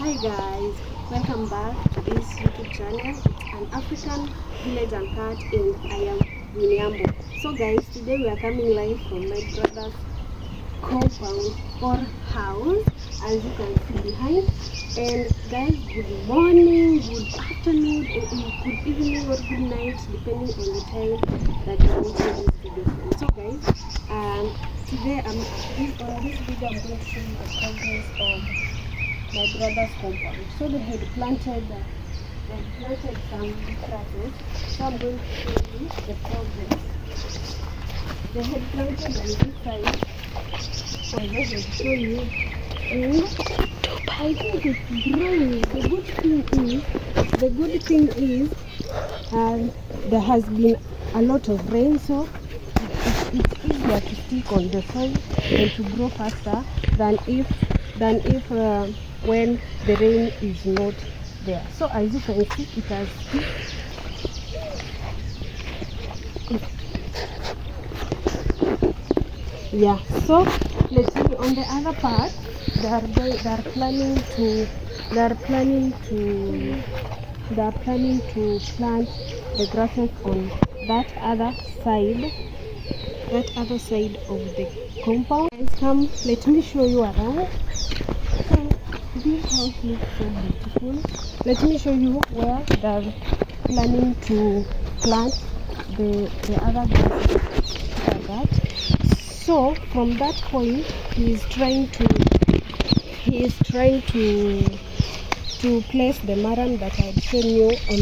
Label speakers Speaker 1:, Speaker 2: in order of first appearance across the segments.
Speaker 1: Hi guys, welcome back to this YouTube channel. It's an African village and cat, and I am Winnie. So guys, today we are coming live from my brother's compound or house, as you can see behind. And guys, good morning, good afternoon, or good evening or good night, depending on the time that you are watching this video from. So guys, today on this video I'm going to show you the progress of my brother's compound. So they had planted some grasses. So I'm going to show you the progress. They had planted on this side. So I'm going to show you. And I think it's growing. The good thing is there has been a lot of rain, so it's easier to stick on the soil and to grow faster than if when the rain is not there. So as you can see, it has so let's see on the other part. They are planning to plant the grasses on that other side of the compound. Guys, come, let me show you around. This house looks so beautiful. Let me show you where they're planning to plant the other grasses like that. So from that point, he is trying to place the maram that I had shown you on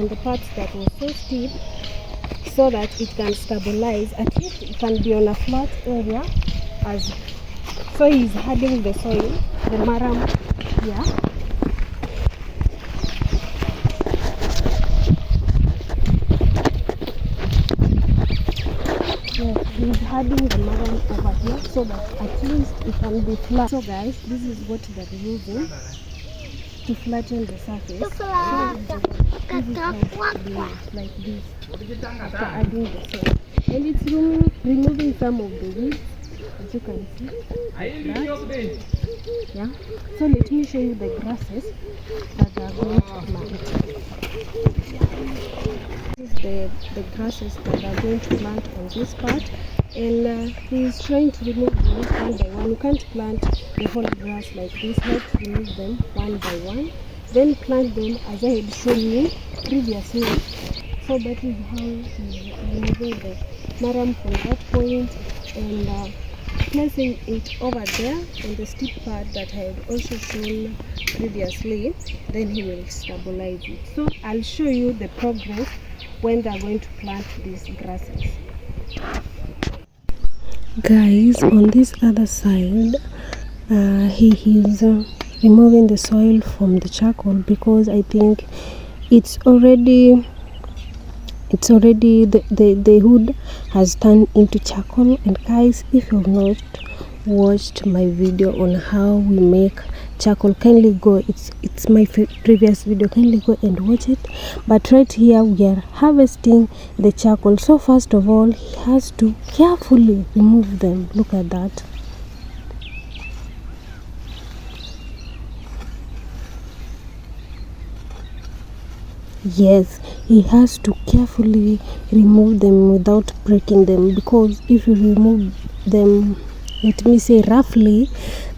Speaker 1: the parts that was so steep, so that it can stabilize. At least it can be on a flat area. So he's adding the soil, the maram here. Yes, he's adding the maram over here so that at least it can be flat. So guys, this is what they're using to flatten the surface. So this is how it be like this after adding the soil. And it's removing some of the weeds, as you can see. Yeah. So let me show you the grasses that they are going to plant. This is the grasses that they are going to plant on this part. And he is trying to remove them one by one. You can't plant the whole grass like this. Let's remove them one by one. Then plant them as I had shown you previously. So that is how he is removing the maram from that point and placing it over there on the steep part that I had also shown previously. Then he will stabilize it. So I'll show you the progress when they are going to plant these grasses. Guys, on this other side, he is removing the soil from the charcoal, because I think it's already the wood has turned into charcoal. And guys, if you have not watched my video on how we make charcoal, kindly go, it's my previous video, kindly go and watch it. But right here we are harvesting the charcoal. So first of all, he has to carefully remove them. Look at that. Yes, he has to carefully remove them without breaking them, because if you remove them, let me say roughly,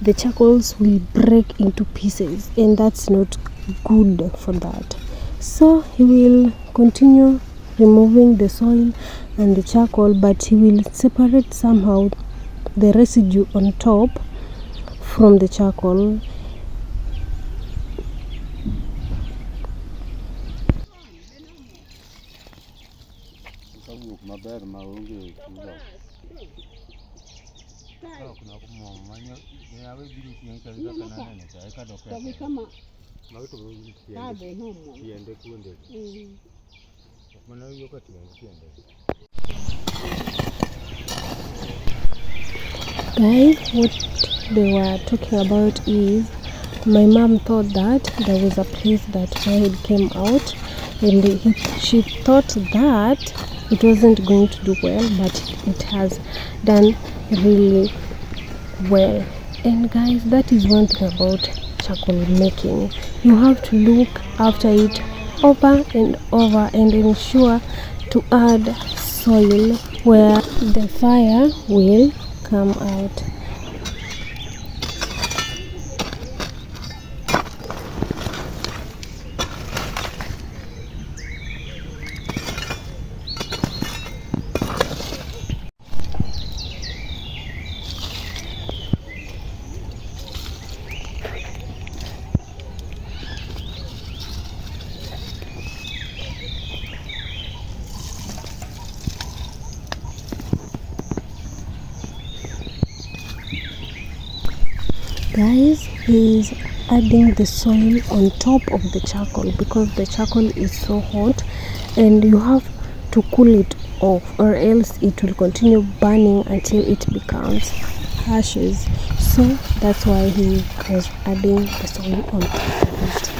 Speaker 1: the charcoals will break into pieces, and that's not good for that. So he will continue removing the soil and the charcoal, but he will separate somehow the residue on top from the charcoal. Guys, what they were talking about is my mom thought that there was a place that where it came out, and she thought that it wasn't going to do well, but it has done really well. And guys, that is one thing about charcoal making. You have to look after it over and over and ensure to add soil where the fire will come out. Guys, he is adding the soil on top of the charcoal because the charcoal is so hot and you have to cool it off, or else it will continue burning until it becomes ashes. So that's why he was adding the soil on top of it.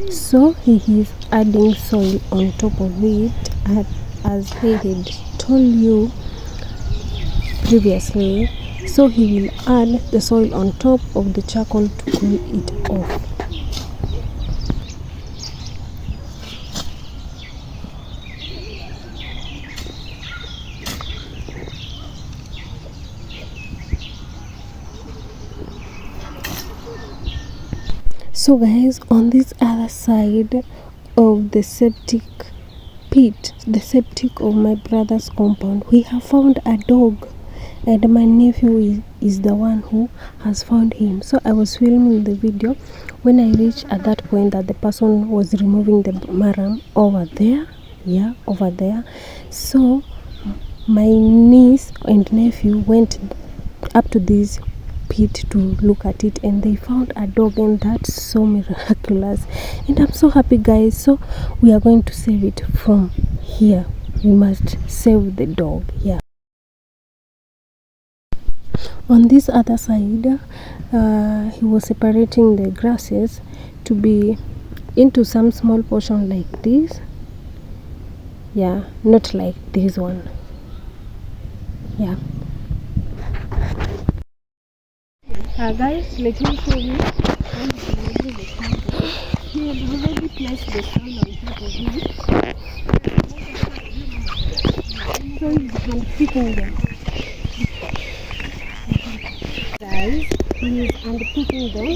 Speaker 1: So he is adding soil on top of it, as I had told you previously. So he will add the soil on top of the charcoal to cool it off. So guys, on this other side of the septic pit, the septic of my brother's compound, we have found a dog, and my nephew is the one who has found him. So I was filming the video when I reached at that point that the person was removing the maram over there. Yeah, over there. So my niece and nephew went up to this pit to look at it, and they found a dog, and that's so miraculous, and I'm so happy, guys. So we are going to save it from here. We must save the dog. Yeah. On this other side, he was separating the grasses to be into some small portion like this. Yeah, not like this one. Yeah. Guys, let me show you how you can remove the charcoal. He had already placed the soil on top of it. So he's handpicking them. Guys, he is handpicking them.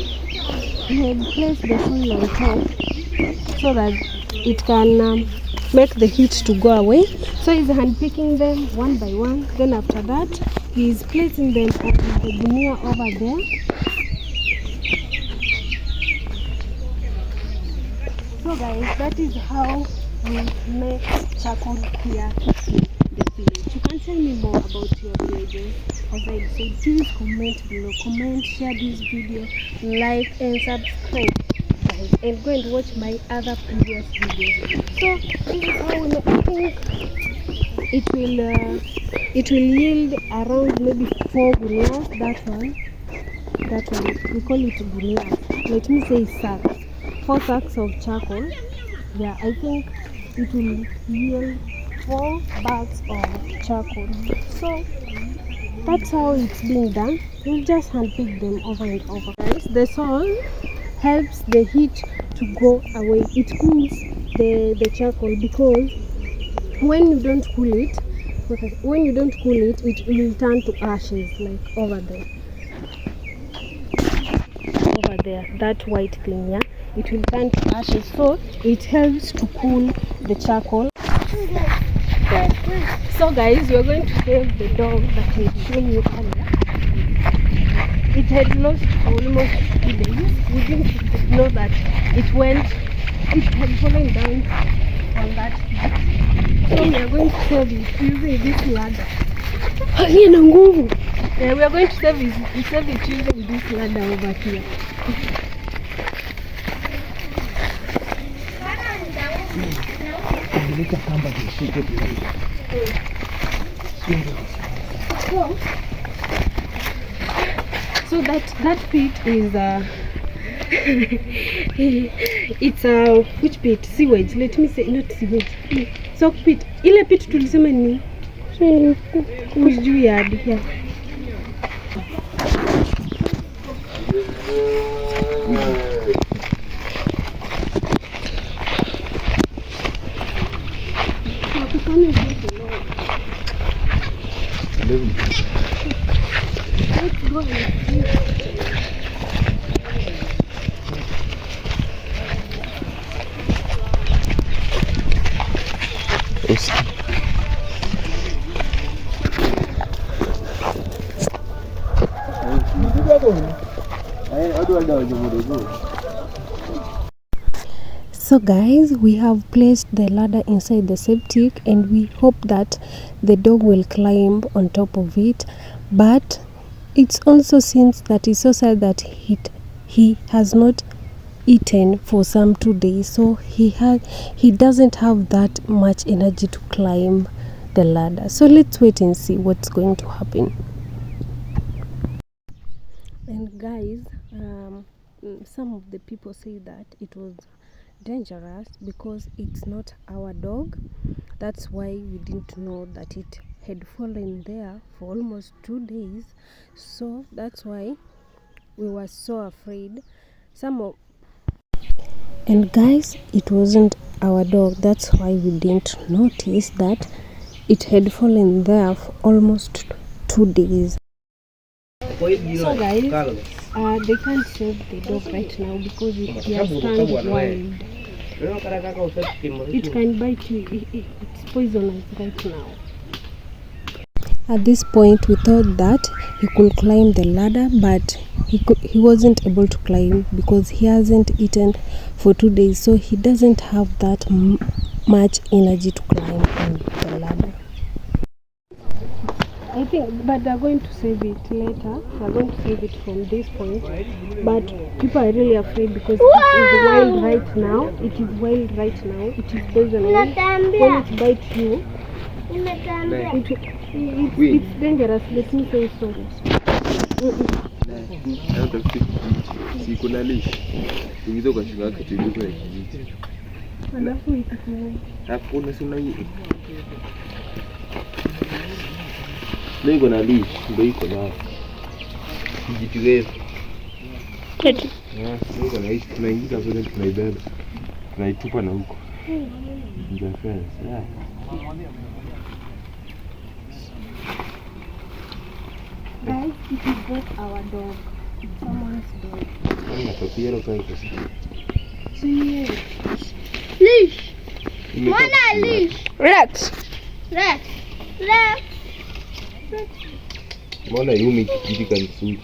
Speaker 1: He had placed the soil on top so that it can make the heat to go away. So he's handpicking them one by one. Then after that, he is placing them on the gunia over there. So guys, that is how we make charcoal here in the village. You can tell me more about your villages. As I said, please comment below. Comment, share this video, like and subscribe. And go and watch my other previous videos. So this is how we make. I think it will yield around maybe 4 gunias. That one we call it gunias. Let me say sacks. 4 sacks of charcoal. Yeah, I think it will yield 4 bags of charcoal. So that's how it's being done. We'll just handpick them over and over. Guys, the soil helps the heat to go away. It cools the charcoal, because when you don't cool it, it will turn to ashes, like over there, that white thing. Yeah, it will turn to ashes. So it helps to cool the charcoal. So guys, we are going to save the dog that I showed you earlier. It had lost almost 2 days. We didn't know that it had fallen down on that hill. So we are going to save it using this ladder. Yeah, we are going to save it using this ladder over here. So that pit is it's which pit? Sewage. Let me say, not sewage. So pit. Ile pit tulisema ni kujuu ya hadi here. Let's go and see. So guys, we have placed the ladder inside the septic, and we hope that the dog will climb on top of it. But it also seems that it's so sad that he has not eaten for some 2 days, so he doesn't have that much energy to climb the ladder. So let's wait and see what's going to happen. And guys, some of the people say that it was dangerous because it's not our dog. That's why we didn't know that it had fallen there for almost 2 days. So that's why we were so afraid. And guys, it wasn't our dog. That's why we didn't notice that it had fallen there for almost 2 days. So guys, they can't save the dog right now because it has turned wild. It can bite you. It's poisonous right now. At this point, we thought that he could climb the ladder, but he wasn't able to climb because he hasn't eaten for 2 days, so he doesn't have that much energy to climb on the ladder. I think, but they're going to save it later. They're going to save it from this point. But people are really afraid because it is wild right now. It is wild right now. It is poisonous. When it bites you, it's dangerous. Let me say so.
Speaker 2: Niko na leash ndio iko nayo. Kijiturefu. Tunaingiza zote, tunaibeba, tunaitupa na huko nje fence.
Speaker 1: Guys, it is not our dog. It's someone's dog.
Speaker 3: Leash. Mona leash. Rex.
Speaker 2: Mona yumi kikidika nzuri.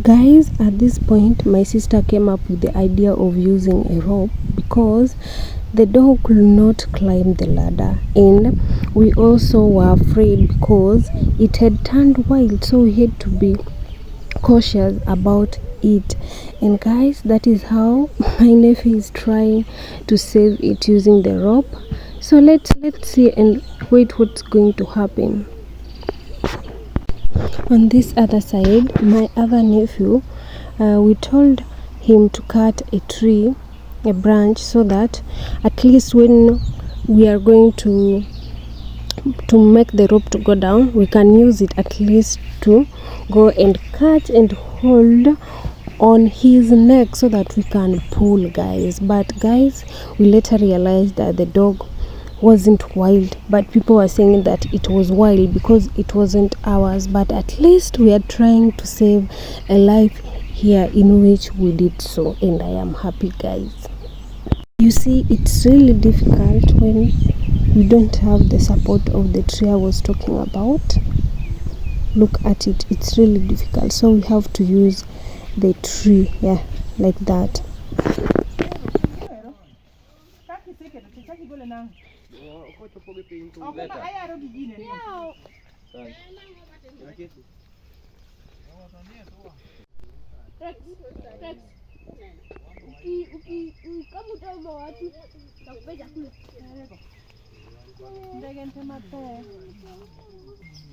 Speaker 1: Guys, at this point my sister came up with the idea of using a rope because the dog could not climb the ladder, and we also were afraid because it had turned wild, so we had to be cautious about it. And guys, that is how my nephew is trying to save it using the rope. So let's see and wait what's going to happen. On this other side, my other nephew, we told him to cut a tree, a branch, so that at least when we are going to make the rope to go down, we can use it at least to go and catch and hold on his neck so that we can pull, guys. But guys, we later realized that the dog wasn't wild, but people were saying that it was wild because it wasn't ours. But at least we are trying to save a life here, in which we did so, and I am happy, guys. You see, it's really difficult when we don't have the support of the tree I was talking about. Look at it, it's really difficult, so we have to use the tree, yeah, like that.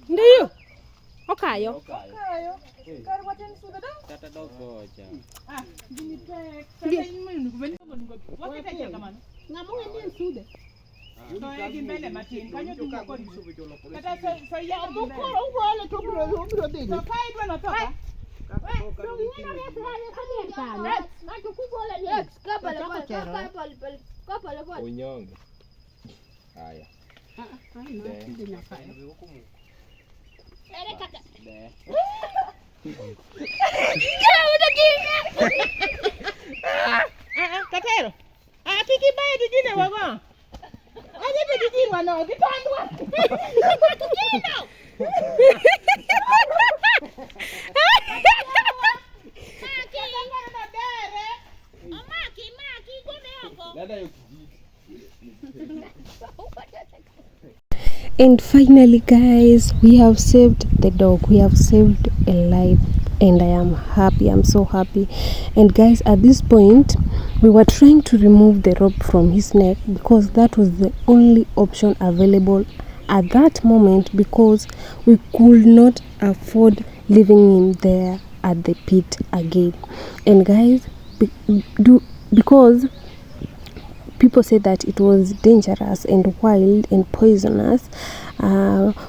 Speaker 3: Ndiyo. Okayo.
Speaker 2: Unyonge. Haya.
Speaker 3: Katero. Tiki bae tujine wago. Aje tujine wano kitandwa. Tujine.
Speaker 1: And finally, guys, we have saved the dog. We have saved a life, and I am happy. I'm so happy. And guys, at this point, we were trying to remove the rope from his neck because that was the only option available at that moment, because we could not afford leaving him there at the pit again. And guys, because people said that it was dangerous and wild and poisonous,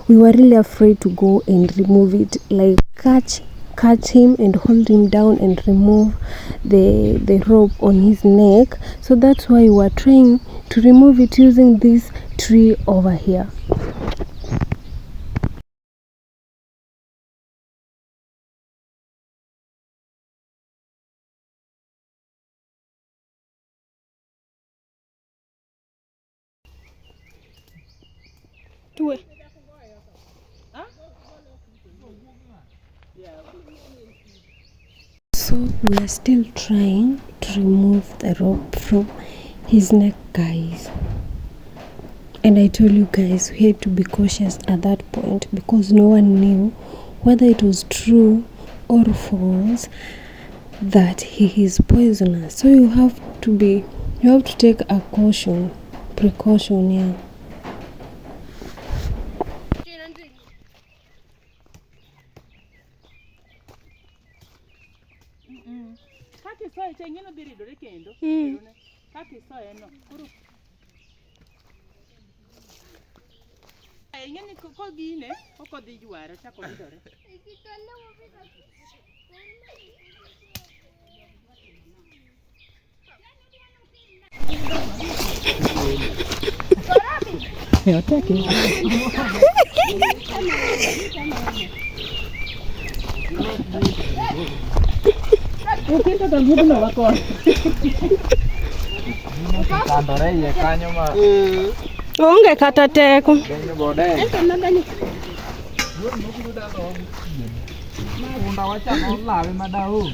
Speaker 1: we were really afraid to go and remove it, like catch him and hold him down and remove the rope on his neck. So that's why we were trying to remove it using this tree over here. So we are still trying to remove the rope from his neck, guys. And I told you guys, we had to be cautious at that point because no one knew whether it was true or false that he is poisonous. So you have to take a precaution, yeah.
Speaker 3: Kaki soe chengino diri dore kendo. Kaki soe no. Kuru. Ngeni ko gine oko dhi yware chako bidore. Yo take it. Ukita tambudu na wako. Kandore ye kanyo ma. Onge kata teko. Unda wacha no lawe madao.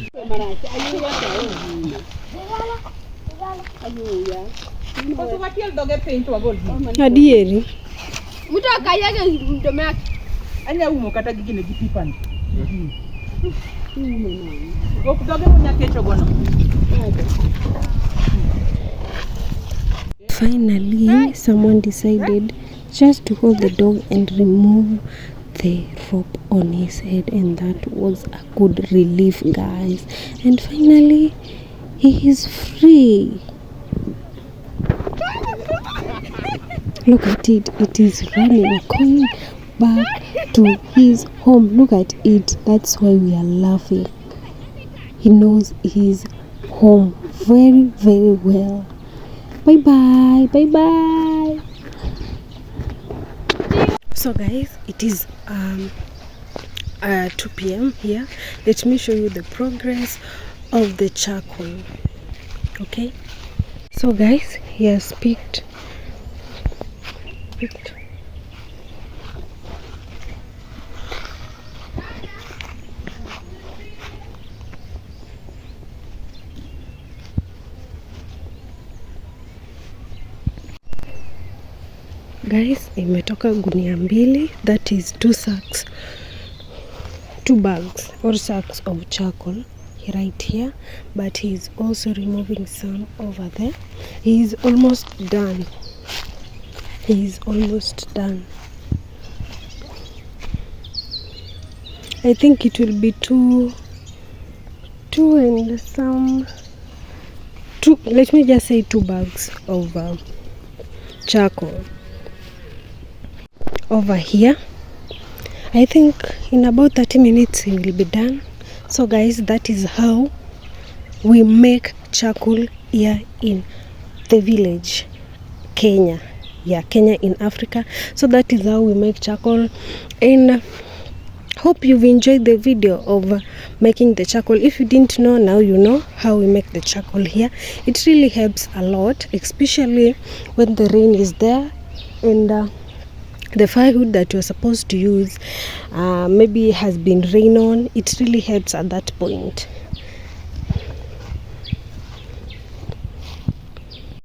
Speaker 3: Koso watiel doge piny to wagol. Adieri.
Speaker 1: Mtu akayage mdomo yake.
Speaker 3: Anya umo kata gigine gi pipan. Ok doge mo nyakecho gono.
Speaker 1: Finally, someone decided just to hold the dog and remove the rope on his head, and that was a good relief, guys. And finally, he is free. Look at it, it is running, going back to his home. Look at it, that's why we are laughing. He knows his home very, very well. Bye bye, bye bye. So guys, it is 2 p.m. here. Let me show you the progress of the charcoal. Okay, so guys, he has picked. Guys, imetoka gunia mbili, that is 2 bags or sacks of charcoal right here, but he is also removing some over there. He is almost done. He is almost done. I think it will be two and some two, let me just say 2 bags of charcoal over here. I think in about 30 minutes he will be done. So guys, that is how we make charcoal here in the village, Kenya. Yeah, Kenya in Africa. So that is how we make charcoal, and hope you've enjoyed the video of making the charcoal. If you didn't know, now you know how we make the charcoal here. It really helps a lot, especially when the rain is there and the firewood that you're supposed to use maybe has been rain on. It really helps at that point.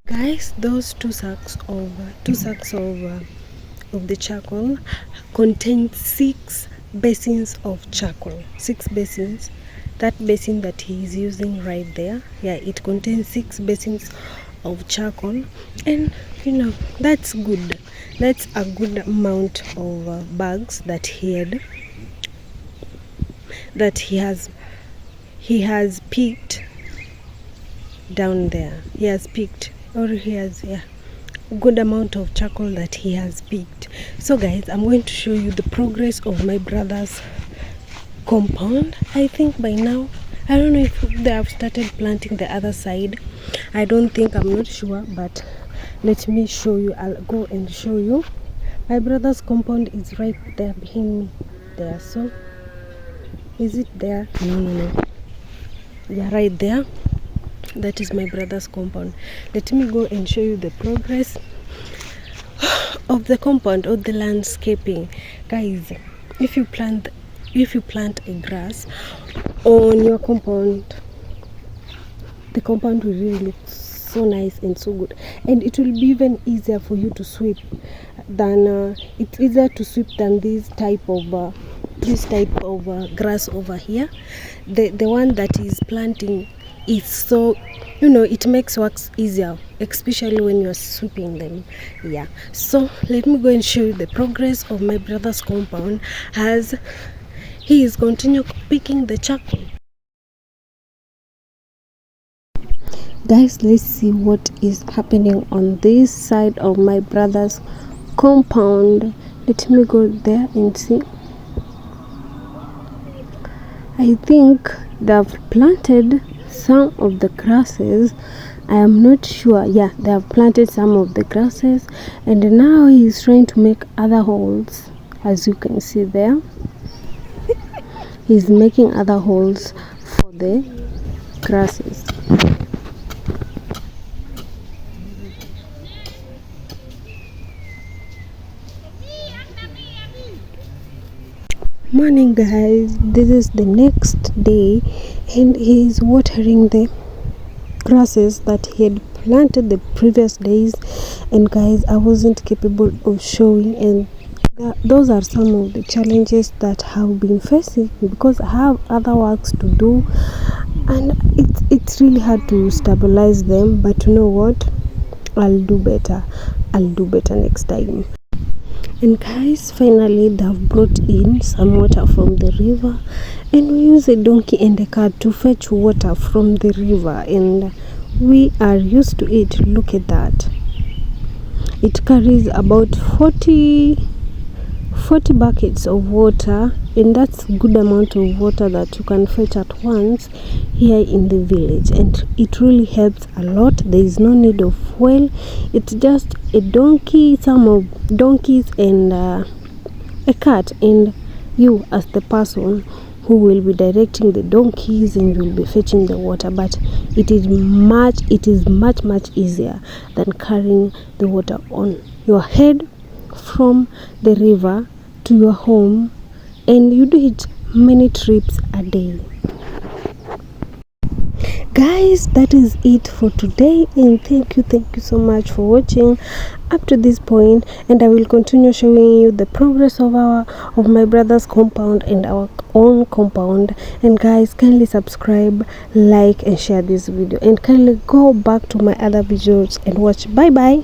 Speaker 1: Guys, those 2 sacks of the charcoal contain 6 basins of charcoal. 6 basins. That basin that he is using right there, yeah, it contains 6 basins of charcoal, and you know, that's good. That's a good amount of bags that he has picked down there. He has picked, or he has, yeah, a good amount of charcoal that he has picked. So guys, I'm going to show you the progress of my brother's compound. I think by now, I don't know if they have started planting the other side. I don't think, I'm not sure, but let me show you. I'll go and show you. My brother's compound is right there behind me there. So is it there? No, yeah, right there. That is my brother's compound. Let me go and show you the progress of the compound, of the landscaping. Guys, if you plant a grass on your compound, the compound will really look so nice and so good, and it will be even easier for you to sweep than it's easier to sweep than this type of grass over here. The one that is planting is so, you know, it makes works easier, especially when you're sweeping them. Yeah, so let me go and show you the progress of my brother's compound as he is continue picking the charcoal. guys, let's see what is happening on this side of my brother's compound. Let me go there and see. I think they've planted some of the grasses. I am not sure. Yeah, they have planted some of the grasses, and now he's trying to make other holes, as you can see there. He's making other holes for the grasses. Morning guys, this is the next day and he's watering the grasses that he had planted the previous days. And guys, I wasn't capable of showing, and those are some of the challenges that have been facing because I have other works to do, and it's really hard to stabilize them. But you know what, I'll do better next time. And guys, finally they've brought in some water from the river, and we use a donkey and a cart to fetch water from the river, and we are used to it. Look at that, it carries about 40 buckets of water, and that's a good amount of water that you can fetch at once here in the village, and it really helps a lot. There is no need of fuel. It's just a donkey, some of donkeys, and a cart, and you as the person who will be directing the donkeys, and you'll be fetching the water. But it is much easier than carrying the water on your head from the river to your home, and you do it many trips a day. Guys, that is it for today, and thank you so much for watching up to this point, and I will continue showing you the progress of my brother's compound and our own compound. And guys, kindly subscribe, like, and share this video, and kindly go back to my other videos and watch. Bye bye.